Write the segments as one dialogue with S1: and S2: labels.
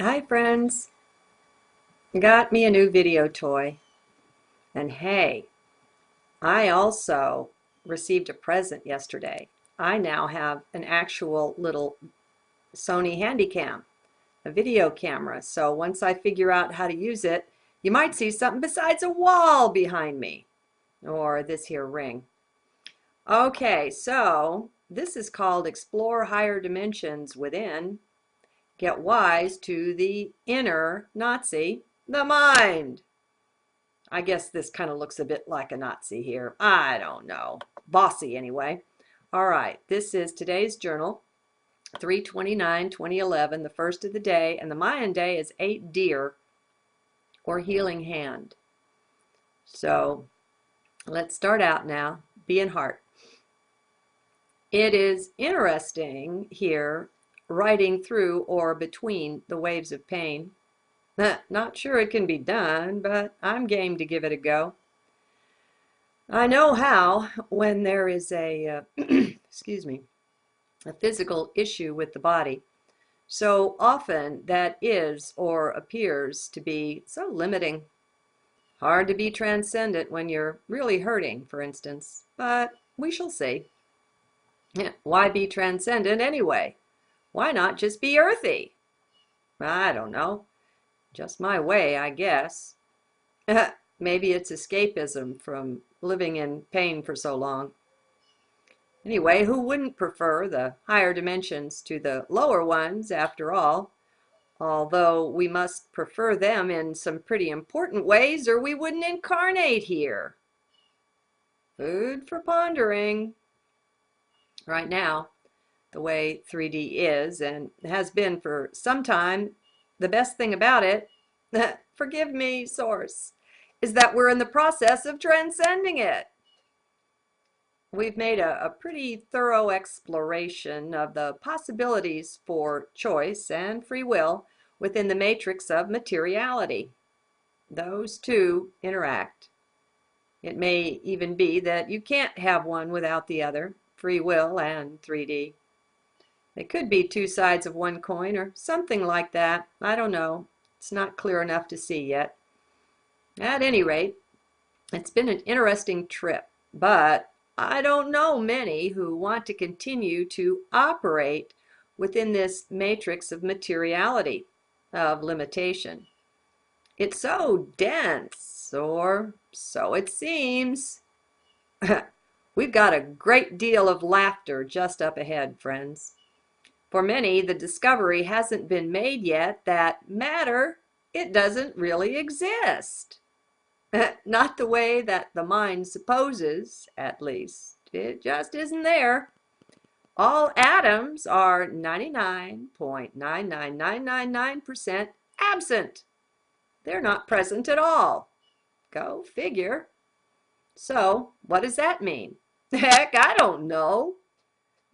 S1: Hi friends, got me a new video toy. And hey, I also received a present yesterday. I now have an actual little Sony Handycam, a video camera. So once I figure out how to use it, you might see something besides a wall behind me or this here ring. Okay, so this is called Explore Higher Dimensions Within. Get wise to the inner Nazi, the mind. I guess this kind of looks a bit like a Nazi here. I don't know. Bossy anyway. All right, this is today's journal, 3/29/2011, the first of the day, and the Mayan day is 8 deer or healing hand. So let's start out now. Be in heart. It is interesting here, riding through or between the waves of pain. Not sure it can be done, but I'm game to give it a go. I know how when there is a, excuse me, a physical issue with the body. So often that is or appears to be so limiting. Hard to be transcendent when you're really hurting, for instance, but we shall see. Why be transcendent anyway? Why not just be earthy? I don't know. Just my way, I guess. Maybe it's escapism from living in pain for so long. Anyway, who wouldn't prefer the higher dimensions to the lower ones after all? Although we must prefer them in some pretty important ways or we wouldn't incarnate here. Food for pondering. Right now, the way 3D is and has been for some time, the best thing about it, forgive me, source, is that we're in the process of transcending it. We've made a pretty thorough exploration of the possibilities for choice and free will within the matrix of materiality. Those two interact. It may even be that you can't have one without the other, free will and 3D. They could be two sides of one coin or something like that. I don't know. It's not clear enough to see yet. At any rate, it's been an interesting trip, but I don't know many who want to continue to operate within this matrix of materiality, of limitation. It's so dense, or so it seems. We've got a great deal of laughter just up ahead, friends. For many, the discovery hasn't been made yet that matter, it doesn't really exist. Not the way that the mind supposes, at least. It just isn't there. All atoms are 99.99999% absent. They're not present at all. Go figure. So, what does that mean? Heck, I don't know.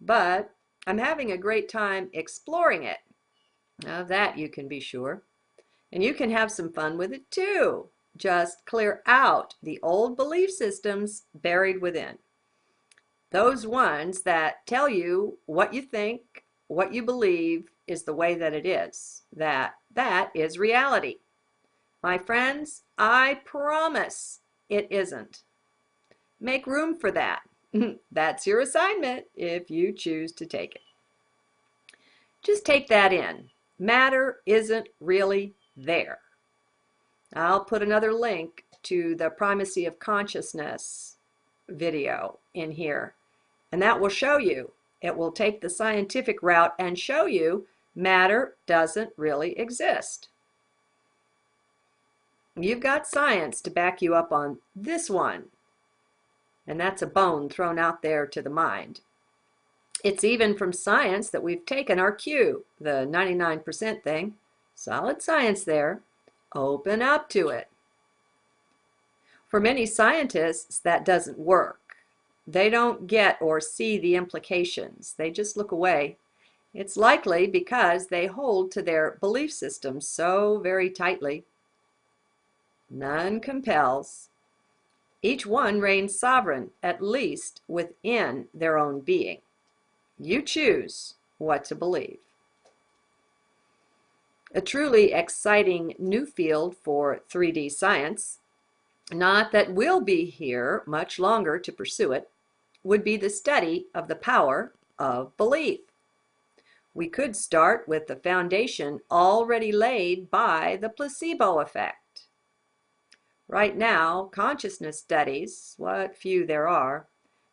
S1: But I'm having a great time exploring it. Of that you can be sure. And you can have some fun with it too. Just clear out the old belief systems buried within. Those ones that tell you what you think, what you believe is the way that it is. That is reality. My friends, I promise it isn't. Make room for that. That's your assignment if you choose to take it. Just take that in. Matter isn't really there. I'll put another link to the Primacy of Consciousness video in here, and that will show you. It will take the scientific route and show you matter doesn't really exist. You've got science to back you up on this one, and that's a bone thrown out there to the mind. It's even from science that we've taken our cue, the 99% thing. Solid science there. Open up to it. For many scientists, that doesn't work. They don't get or see the implications. They just look away. It's likely because they hold to their belief systems so very tightly. None compels. Each one reigns sovereign, at least within their own being. You choose what to believe. A truly exciting new field for 3D science, not that we'll be here much longer to pursue it, would be the study of the power of belief. We could start with the foundation already laid by the placebo effect. Right now, consciousness studies, what few there are,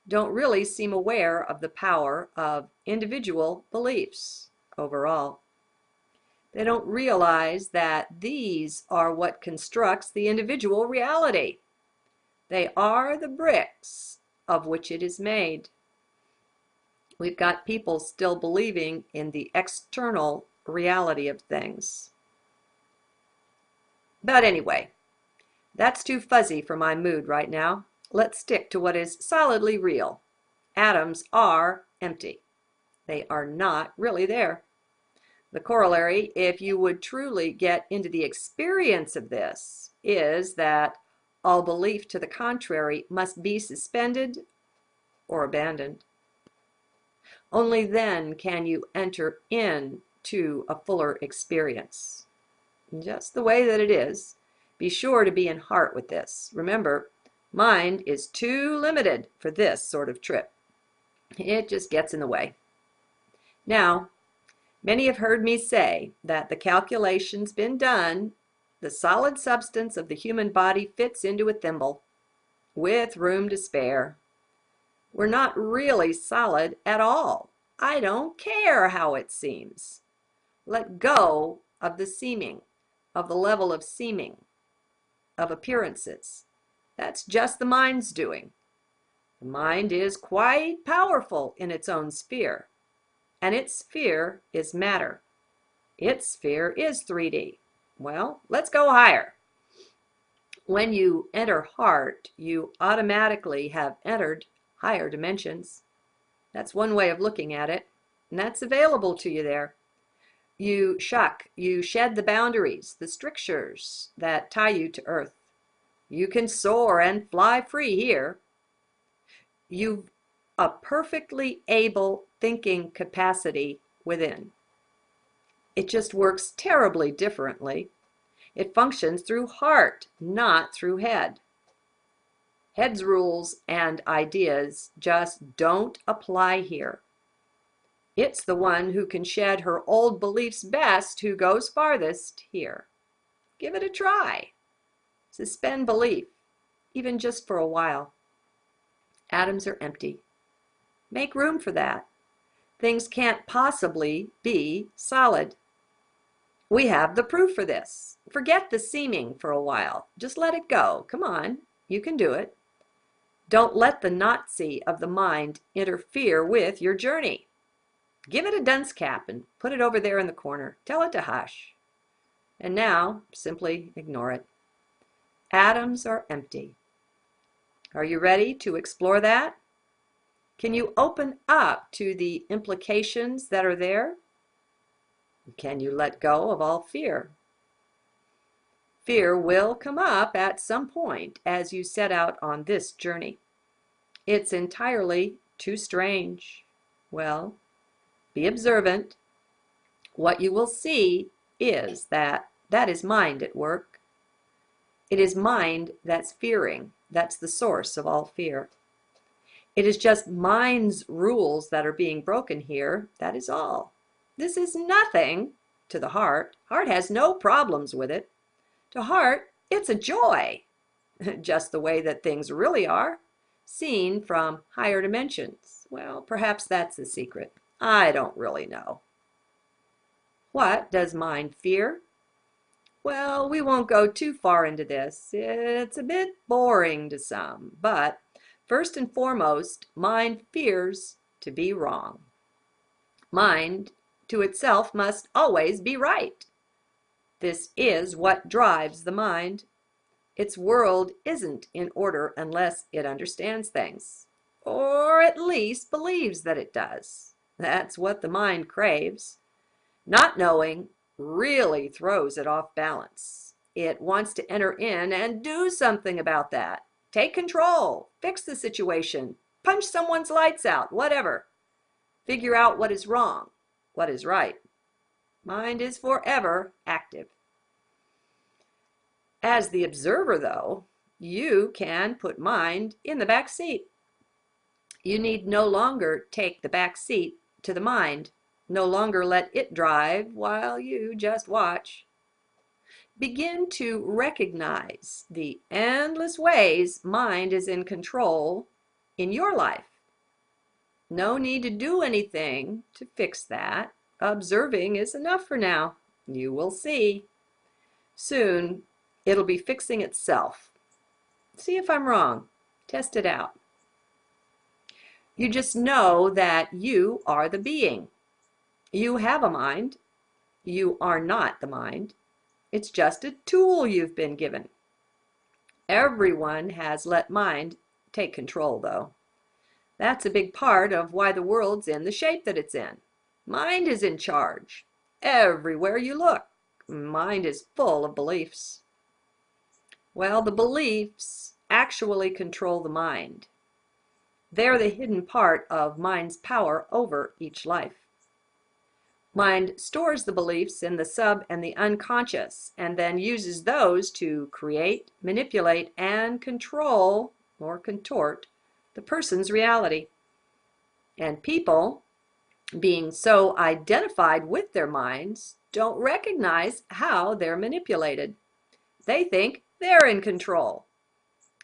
S1: don't really seem aware of the power of individual beliefs overall. They don't realize that these are what constructs the individual reality. They are the bricks of which it is made. We've got people still believing in the external reality of things. But anyway, that's too fuzzy for my mood right now. Let's stick to what is solidly real. Atoms are empty. They are not really there. The corollary, if you would truly get into the experience of this, is that all belief to the contrary must be suspended or abandoned. Only then can you enter into a fuller experience. Just the way that it is. Be sure to be in heart with this. Remember, mind is too limited for this sort of trip. It just gets in the way. Now, many have heard me say that the calculation's been done. The solid substance of the human body fits into a thimble with room to spare. We're not really solid at all. I don't care how it seems. Let go of the seeming, of the level of seeming, of appearances. That's just the mind's doing. The mind is quite powerful in its own sphere, and its sphere is matter. Its sphere is 3D. Well, let's go higher. When you enter heart, you automatically have entered higher dimensions. That's one way of looking at it, and that's available to you there. You shed the boundaries, the strictures that tie you to earth. You can soar and fly free here. You've a perfectly able thinking capacity within. It just works terribly differently. It functions through heart, not through head. Head's rules and ideas just don't apply here. It's the one who can shed her old beliefs best who goes farthest here. Give it a try. Suspend belief, even just for a while. Atoms are empty. Make room for that. Things can't possibly be solid. We have the proof for this. Forget the seeming for a while. Just let it go. Come on, you can do it. Don't let the Nazi of the mind interfere with your journey. Give it a dunce cap and put it over there in the corner. Tell it to hush. And now, simply ignore it. Atoms are empty. Are you ready to explore that? Can you open up to the implications that are there? Can you let go of all fear? Fear will come up at some point as you set out on this journey. It's entirely too strange. Well, be observant. What you will see is that is mind at work. It is mind that's fearing. That's the source of all fear. It is just mind's rules that are being broken here. That is all. This is nothing to the heart. Heart has no problems with it. To heart, it's a joy. Just the way that things really are, seen from higher dimensions. Well, perhaps that's the secret. I don't really know. What does mind fear? Well, we won't go too far into this. It's a bit boring to some, but first and foremost, mind fears to be wrong. Mind to itself must always be right. This is what drives the mind. Its world isn't in order unless it understands things, or at least believes that it does. That's what the mind craves. Not knowing really throws it off balance. It wants to enter in and do something about that. Take control, fix the situation, punch someone's lights out, whatever. Figure out what is wrong, what is right. Mind is forever active. As the observer, though, you can put mind in the back seat. You need no longer take the back seat to the mind, no longer let it drive while you just watch. Begin to recognize the endless ways mind is in control in your life. No need to do anything to fix that. Observing is enough for now. You will see. Soon, it'll be fixing itself. See if I'm wrong. Test it out. You just know that you are the being. You have a mind. You are not the mind. It's just a tool you've been given. Everyone has let mind take control, though. That's a big part of why the world's in the shape that it's in. Mind is in charge. Everywhere you look, mind is full of beliefs. Well, the beliefs actually control the mind. They're the hidden part of mind's power over each life. Mind stores the beliefs in the sub and the unconscious, and then uses those to create, manipulate, and control or contort the person's reality. And people, being so identified with their minds, don't recognize how they're manipulated. They think they're in control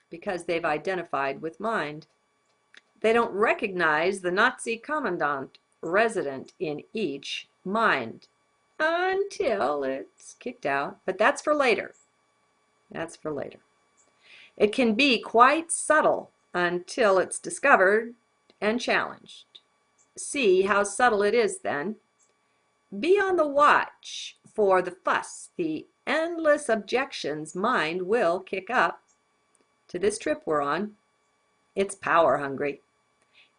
S1: because they've identified with mind. They don't recognize the Nazi commandant resident in each mind until it's kicked out. But that's for later. That's for later. It can be quite subtle until it's discovered and challenged. See how subtle it is then. Be on the watch for the fuss, the endless objections mind will kick up to this trip we're on. It's power hungry.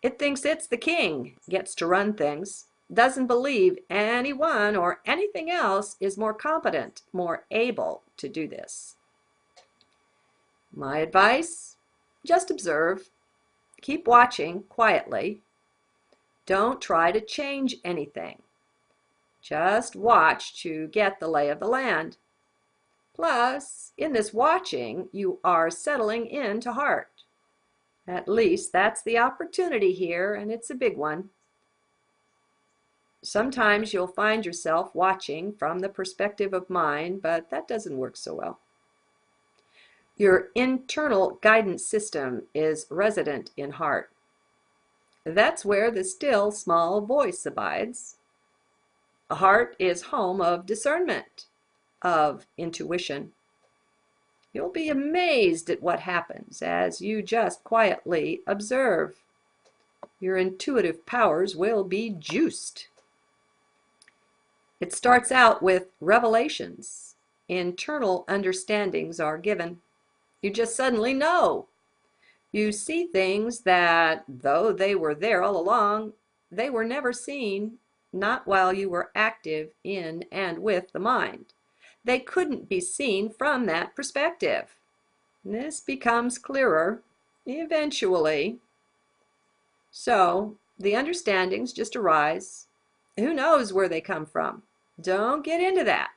S1: It thinks it's the king, gets to run things, doesn't believe anyone or anything else is more competent, more able to do this. My advice, just observe. Keep watching quietly. Don't try to change anything. Just watch to get the lay of the land. Plus, in this watching, you are settling into heart. At least that's the opportunity here, and it's a big one. Sometimes you'll find yourself watching from the perspective of mind, but that doesn't work so well. Your internal guidance system is resident in heart. That's where the still, small voice abides. A heart is home of discernment, of intuition. You'll be amazed at what happens as you just quietly observe. Your intuitive powers will be juiced. It starts out with revelations. Internal understandings are given. You just suddenly know. You see things that, though they were there all along, they were never seen, not while you were active in and with the mind. They couldn't be seen from that perspective. This becomes clearer eventually. So the understandings just arise. Who knows where they come from? Don't get into that.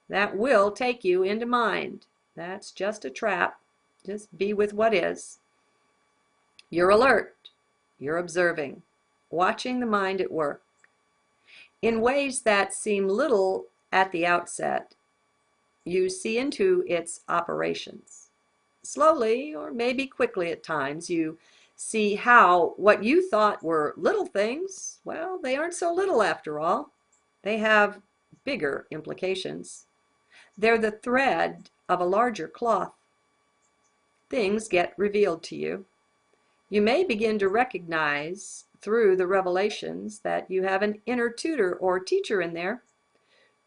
S1: That will take you into mind. That's just a trap. Just be with what is. You're alert. You're observing, watching the mind at work in ways that seem little at the outset. You see into its operations. Slowly, or maybe quickly at times, you see how what you thought were little things, well, they aren't so little after all. They have bigger implications. They're the thread of a larger cloth. Things get revealed to you. You may begin to recognize through the revelations that you have an inner tutor or teacher in there.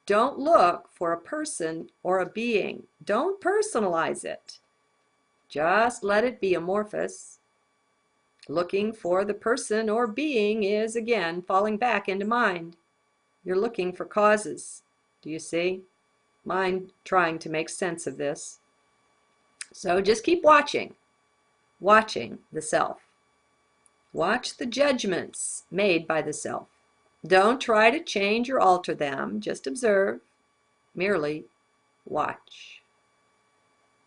S1: Don't look for a person or a being. Don't personalize it. Just let it be amorphous. Looking for the person or being is, again, falling back into mind. You're looking for causes. Do you see? Mind trying to make sense of this. So just keep watching. Watching the self. Watch the judgments made by the self. Don't try to change or alter them. Just observe. Merely watch.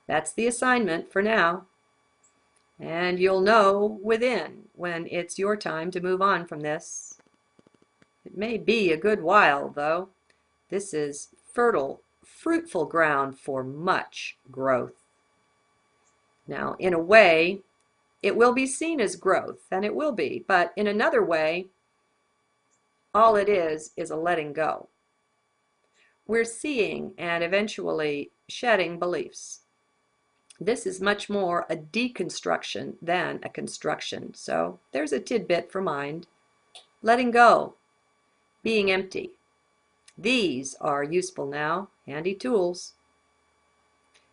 S1: That's the assignment for now. And you'll know within when it's your time to move on from this. It may be a good while, though. This is fertile, fruitful ground for much growth. Now, in a way, it will be seen as growth, and it will be, but in another way, all it is a letting go. We're seeing and eventually shedding beliefs. This is much more a deconstruction than a construction. So there's a tidbit for mind. Letting go, being empty. These are useful now, handy tools.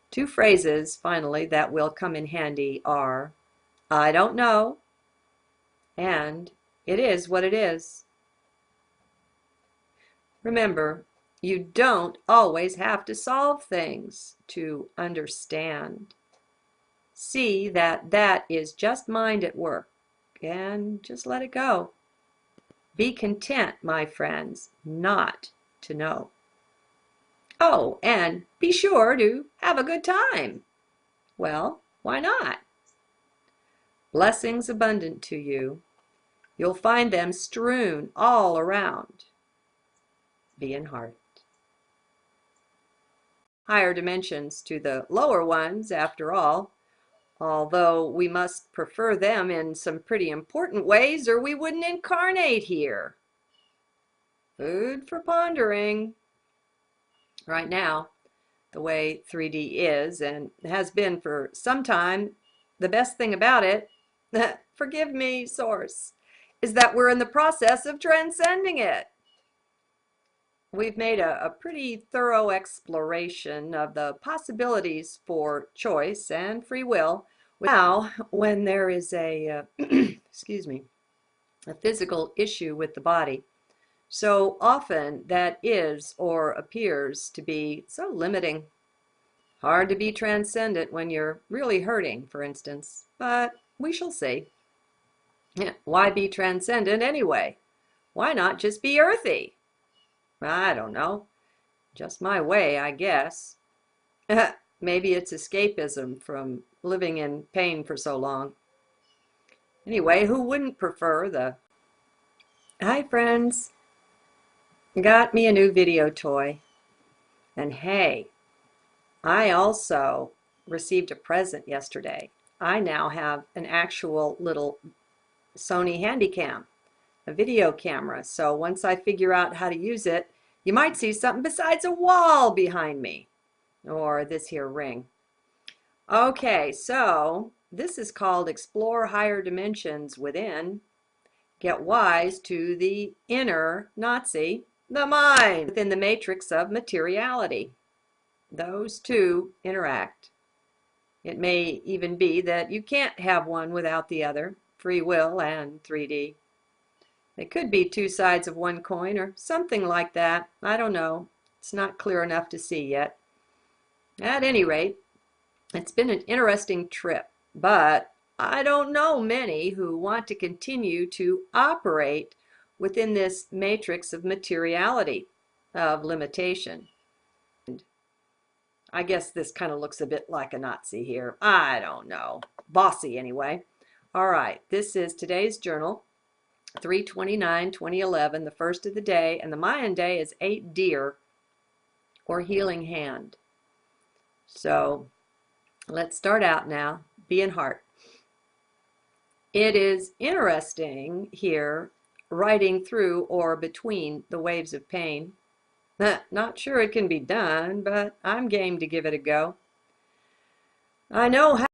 S1: Two phrases, finally, that will come in handy are, I don't know, and it is what it is. Remember, you don't always have to solve things to understand. See that that is just mind at work, and just let it go. Be content, my friends, not to know. Oh, and be sure to have a good time. Well, why not? Blessings abundant to you. You'll find them strewn all around. Be in heart. Higher dimensions to the lower ones, after all, although we must prefer them in some pretty important ways or we wouldn't incarnate here. Food for pondering. Right now, the way 3D is and has been for some time, the best thing about it, forgive me, Source, is that we're in the process of transcending it. We've made a pretty thorough exploration of the possibilities for choice and free will. Now, when there is a, excuse me, a physical issue with the body, so often that is or appears to be so limiting. Hard to be transcendent when you're really hurting, for instance, but we shall see. Why be transcendent anyway? Why not just be earthy? I don't know. Just my way, I guess. Maybe it's escapism from living in pain for so long. Anyway, who wouldn't prefer the... Hi, friends. Got me a new video toy. And hey, I also received a present yesterday. I now have an actual little Sony Handycam, a video camera. So once I figure out how to use it, you might see something besides a wall behind me, or this here ring. Okay, so this is called Explore Higher Dimensions Within. Get wise to the inner Nazi, the mind, within the matrix of materiality. Those two interact. It may even be that you can't have one without the other, free will and 3D. They could be two sides of one coin or something like that. I don't know. It's not clear enough to see yet. At any rate, it's been an interesting trip, but I don't know many who want to continue to operate within this matrix of materiality, of limitation. I guess this kind of looks a bit like a Nazi here. I don't know. Bossy anyway. All right, this is today's journal, 3/29/2011, the first of the day, and the Mayan day is 8 deer or healing hand. So let's start out now. Be in heart. It is interesting here, riding through or between the waves of pain. Not sure it can be done, but I'm game to give it a go. I know how